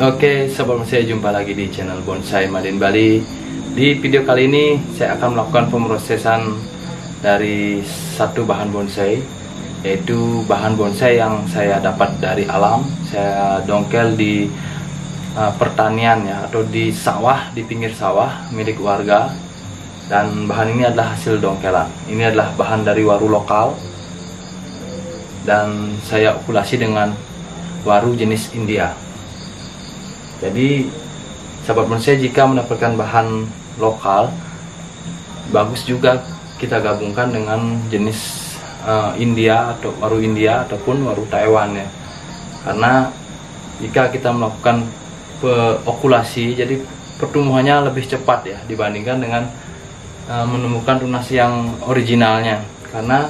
Oke, sobat bonsai, jumpa lagi di channel Bonsai Madin Bali. Di video kali ini saya akan melakukan pemrosesan dari satu bahan bonsai, yaitu bahan bonsai yang saya dapat dari alam. Saya dongkel di pertanian ya, atau di sawah, di pinggir sawah milik warga. Dan bahan ini adalah hasil dongkelan. Ini adalah bahan dari waru lokal, dan saya okulasi dengan waru jenis India. Jadi sahabat bonsai, jika mendapatkan bahan lokal, bagus juga kita gabungkan dengan jenis India atau waru India ataupun waru Taiwan ya. Karena jika kita melakukan okulasi, jadi pertumbuhannya lebih cepat ya dibandingkan dengan menemukan tunas yang originalnya. Karena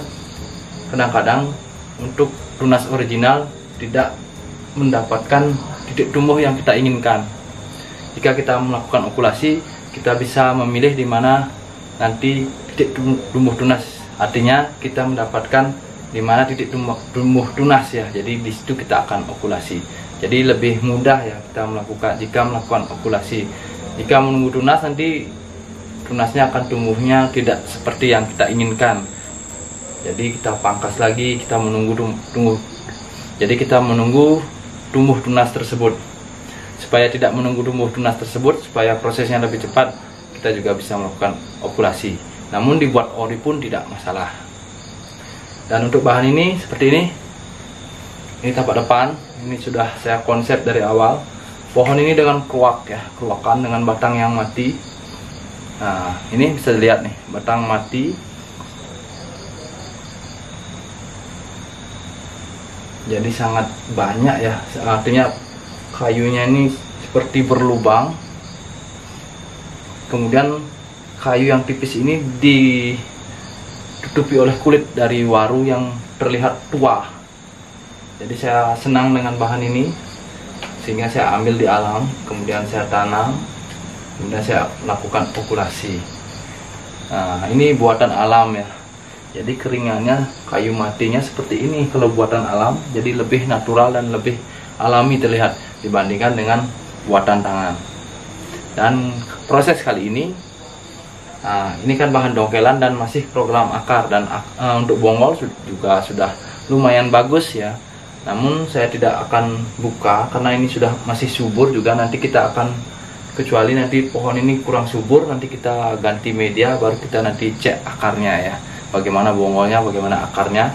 kadang-kadang untuk tunas original tidak mendapatkan titik tumbuh yang kita inginkan. Jika kita melakukan okulasi, kita bisa memilih di mana nanti titik tumbuh tunas. Artinya kita mendapatkan di mana titik tumbuh tunas ya. Jadi di situ kita akan okulasi. Jadi lebih mudah ya kita melakukan okulasi. Jika menunggu tunas, nanti tunasnya akan tumbuhnya tidak seperti yang kita inginkan. Jadi kita pangkas lagi, kita menunggu tumbuh tunas tersebut. Supaya tidak menunggu tumbuh tunas tersebut, supaya prosesnya lebih cepat, kita juga bisa melakukan okulasi. Namun dibuat ori pun tidak masalah. Dan untuk bahan ini seperti ini tapak depan. Ini sudah saya konsep dari awal. Pohon ini dengan keruak ya, keruakan dengan batang yang mati. Nah, ini bisa dilihat nih, batang mati. Jadi sangat banyak ya, artinya kayunya ini seperti berlubang. Kemudian kayu yang tipis ini ditutupi oleh kulit dari waru yang terlihat tua. Jadi saya senang dengan bahan ini, sehingga saya ambil di alam, kemudian saya tanam, kemudian saya lakukan okulasi. Nah, ini buatan alam ya. Jadi keringannya, kayu matinya seperti ini kalau buatan alam. Jadi lebih natural dan lebih alami terlihat dibandingkan dengan buatan tangan. Dan proses kali ini, ini kan bahan dongkelan dan masih program akar. Dan untuk bonggol juga sudah lumayan bagus ya. Namun saya tidak akan buka karena ini sudah masih subur juga. Nanti kita akan, kecuali nanti pohon ini kurang subur, nanti kita ganti media, baru kita nanti cek akarnya ya. Bagaimana bonggolnya, bagaimana akarnya,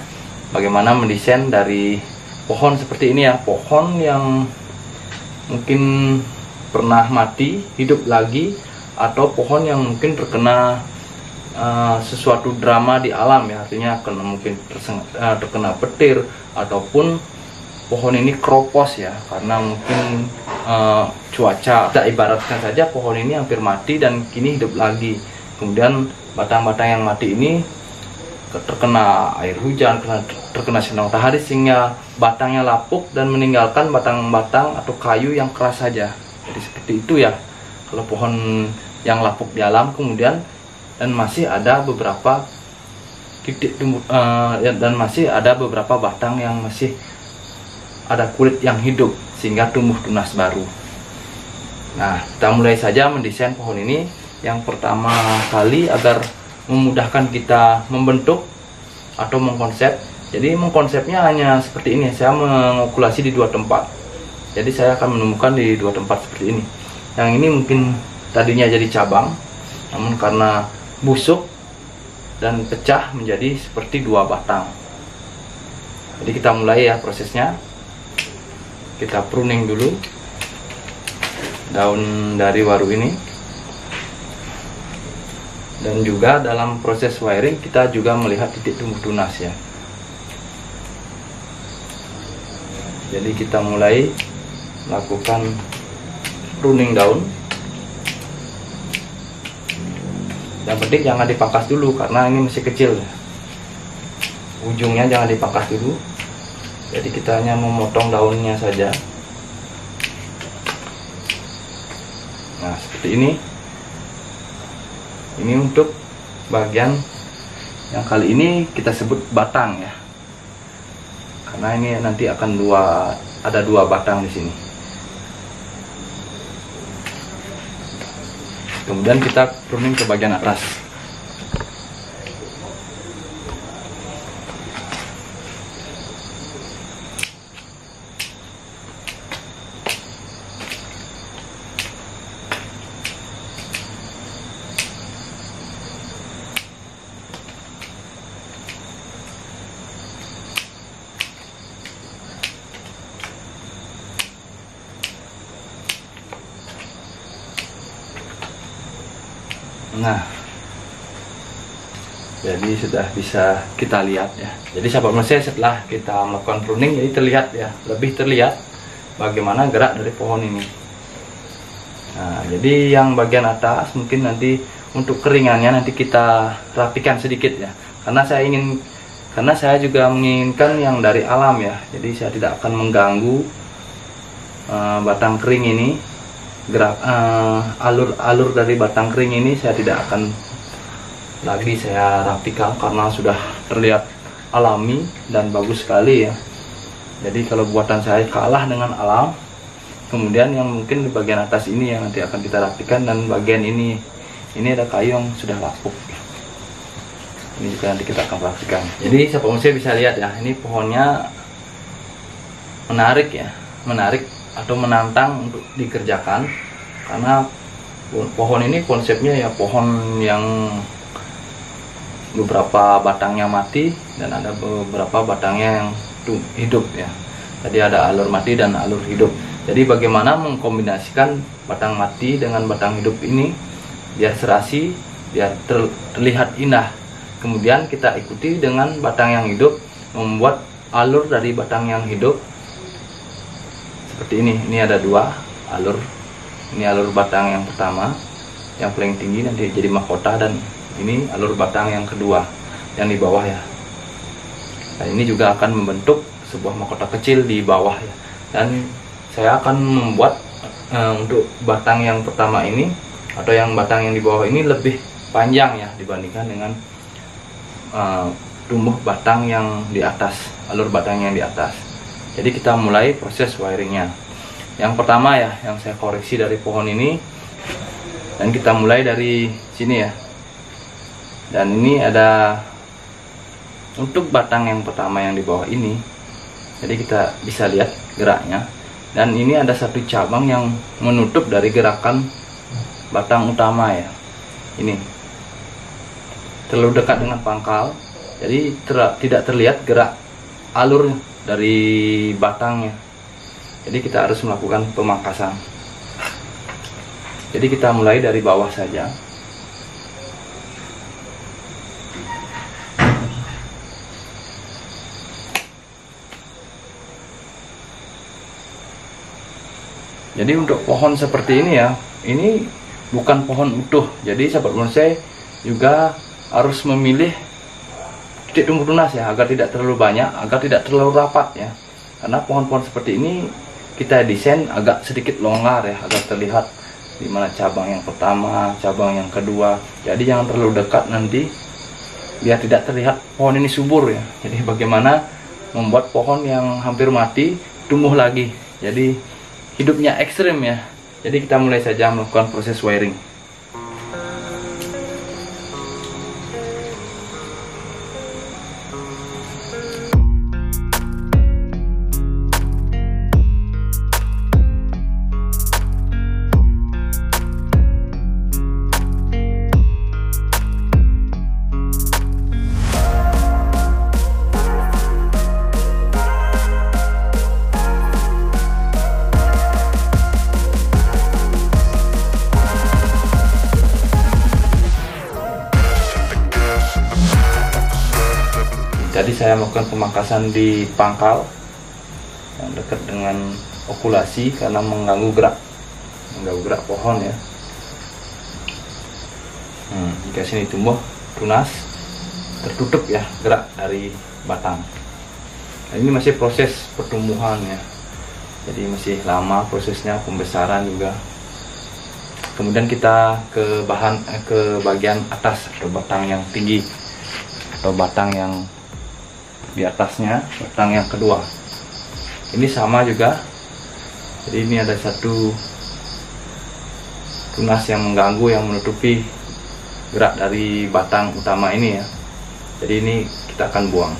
bagaimana mendesain dari pohon seperti ini ya. Pohon yang mungkin pernah mati, hidup lagi, atau pohon yang mungkin terkena sesuatu drama di alam ya. Artinya mungkin terkena petir, ataupun pohon ini keropos ya, karena mungkin cuaca. Kita ibaratkan saja pohon ini hampir mati dan kini hidup lagi. Kemudian batang-batang yang mati ini terkena air hujan, terkena sinar matahari, sehingga batangnya lapuk dan meninggalkan batang-batang atau kayu yang keras saja. Jadi seperti itu ya kalau pohon yang lapuk di alam. Kemudian dan masih ada beberapa titik tumbuh dan masih ada beberapa batang yang masih ada kulit yang hidup, sehingga tumbuh tunas baru. Nah, kita mulai saja mendesain pohon ini. Yang pertama kali, agar memudahkan kita membentuk atau mengkonsep. Jadi mengkonsepnya hanya seperti ini. Saya mengokulasi di dua tempat. Jadi saya akan menemukan di dua tempat seperti ini. Yang ini mungkin tadinya jadi cabang, namun karena busuk dan pecah menjadi seperti dua batang. Jadi kita mulai ya prosesnya. Kita pruning dulu daun dari waru ini. Dan juga dalam proses wiring kita juga melihat titik tumbuh tunas ya. Jadi kita mulai melakukan pruning daun. Yang penting jangan dipangkas dulu karena ini masih kecil. Ujungnya jangan dipangkas dulu. Jadi kita hanya memotong daunnya saja. Nah, seperti ini. Ini untuk bagian yang kali ini kita sebut batang ya. Karena ini nanti akan ada dua batang di sini. Kemudian kita pruning ke bagian atas. Nah, jadi sudah bisa kita lihat ya. Jadi sahabat manusia, setelah kita melakukan pruning, jadi terlihat ya, lebih terlihat bagaimana gerak dari pohon ini. Nah, jadi yang bagian atas mungkin nanti untuk keringannya nanti kita rapikan sedikit ya. Karena saya juga menginginkan yang dari alam ya. Jadi saya tidak akan mengganggu batang kering ini. Gerak alur dari batang kering ini saya tidak akan lagi saya rapikan karena sudah terlihat alami dan bagus sekali ya. Jadi kalau buatan saya kalah dengan alam. Kemudian yang mungkin di bagian atas ini yang nanti akan kita rapikan, dan bagian ini ada kayu yang sudah lapuk. Ini juga nanti kita akan rapikan. Jadi sahabat manusia bisa lihat ya, ini pohonnya menarik ya, menarik atau menantang untuk dikerjakan, karena pohon ini konsepnya ya pohon yang beberapa batangnya mati dan ada beberapa batangnya yang hidup ya. Jadi ada alur mati dan alur hidup. Jadi bagaimana mengkombinasikan batang mati dengan batang hidup ini biar serasi, biar terlihat indah. Kemudian kita ikuti dengan batang yang hidup, membuat alur dari batang yang hidup seperti ini. Ini ada dua alur. Ini alur batang yang pertama yang paling tinggi nanti jadi mahkota, dan ini alur batang yang kedua yang di bawah ya. Nah, ini juga akan membentuk sebuah mahkota kecil di bawah ya. Dan saya akan membuat untuk batang yang pertama ini atau yang batang yang di bawah ini lebih panjang ya dibandingkan dengan tumbuh batang yang di atas, alur batang yang di atas. Jadi kita mulai proses wiringnya. Yang pertama ya, yang saya koreksi dari pohon ini, dan kita mulai dari sini ya. Dan ini ada untuk batang yang pertama yang di bawah ini. Jadi kita bisa lihat geraknya. Dan ini ada satu cabang yang menutup dari gerakan batang utama ya. Ini terlalu dekat dengan pangkal, jadi tidak terlihat gerak alur dari batangnya. Jadi kita harus melakukan pemangkasan. Jadi kita mulai dari bawah saja. Jadi untuk pohon seperti ini ya, ini bukan pohon utuh. Jadi sahabat bonsai juga harus memilih titik tumbuh tunas ya, agar tidak terlalu banyak, agar tidak terlalu rapat ya. Karena pohon-pohon seperti ini kita desain agak sedikit longgar ya, agar terlihat di mana cabang yang pertama, cabang yang kedua. Jadi jangan terlalu dekat nanti, biar tidak terlihat pohon ini subur ya. Jadi bagaimana membuat pohon yang hampir mati tumbuh lagi. Jadi hidupnya ekstrim ya. Jadi kita mulai saja melakukan proses wiring. Jadi saya melakukan pemangkasan di pangkal yang dekat dengan okulasi karena mengganggu gerak pohon ya. Jika sini tumbuh tunas, tertutup ya gerak dari batang. Nah, ini masih proses pertumbuhan ya, jadi masih lama prosesnya, pembesaran juga. Kemudian kita ke bagian atas atau batang yang tinggi atau batang yang di atasnya, batang yang kedua. Ini sama juga. Jadi ini ada satu tunas yang mengganggu, yang menutupi gerak dari batang utama ini ya. Jadi ini kita akan buang.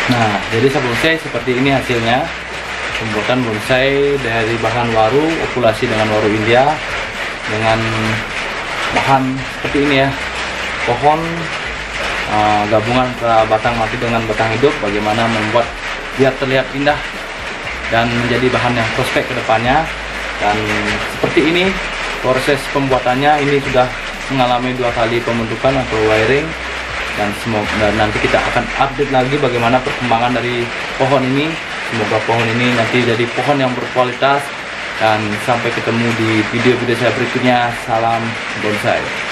Nah, jadi bonsai seperti ini hasilnya. Pembuatan bonsai dari bahan waru, okulasi dengan waru India, dengan bahan seperti ini ya. Pohon gabungan antara batang mati dengan batang hidup, bagaimana membuat biar terlihat indah dan menjadi bahan yang prospek ke depannya. Dan seperti ini proses pembuatannya, ini sudah mengalami 2 kali pembentukan atau wiring. Dan nanti kita akan update lagi bagaimana perkembangan dari pohon ini. Semoga pohon ini nanti jadi pohon yang berkualitas. Dan sampai ketemu di video-video saya berikutnya. Salam bonsai.